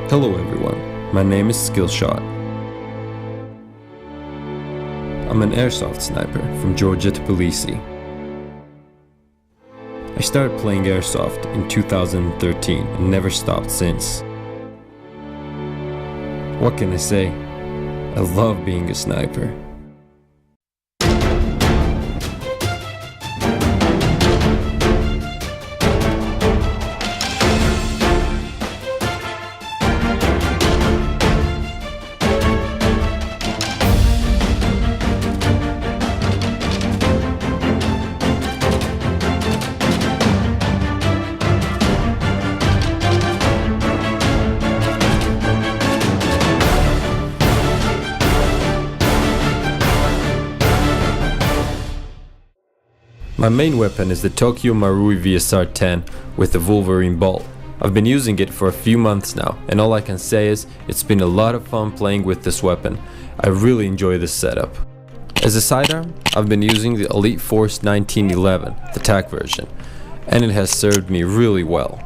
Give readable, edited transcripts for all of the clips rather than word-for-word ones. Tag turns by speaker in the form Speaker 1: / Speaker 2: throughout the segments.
Speaker 1: Hello everyone, my name is Skillshot. I'm an Airsoft Sniper from Georgia to Tbilisi. I started playing Airsoft in 2013 and never stopped since. What can I say? I love being a sniper. My main weapon is the Tokyo Marui VSR-10 with the Wolverine bolt. I've been using it for a few months now, and all I can say is it's been a lot of fun playing with this weapon. I really enjoy this setup. As a sidearm, I've been using the Elite Force 1911, the TAC version, and it has served me really well.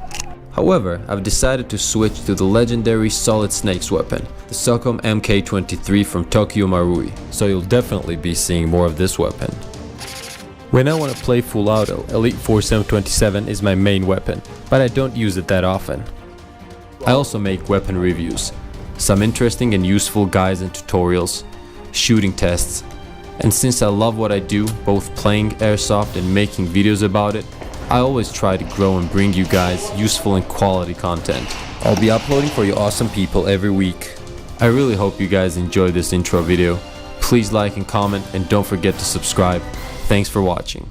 Speaker 1: However, I've decided to switch to the legendary Solid Snakes weapon, the SOCOM MK23 from Tokyo Marui, so you'll definitely be seeing more of this weapon. When I want to play full auto, Elite Force M27 is my main weapon, but I don't use it that often. I also make weapon reviews, some interesting and useful guides and tutorials, shooting tests, and since I love what I do, both playing Airsoft and making videos about it, I always try to grow and bring you guys useful and quality content. I'll be uploading for you awesome people every week. I really hope you guys enjoyed this intro video. Please like and comment, and don't forget to subscribe. Thanks for watching.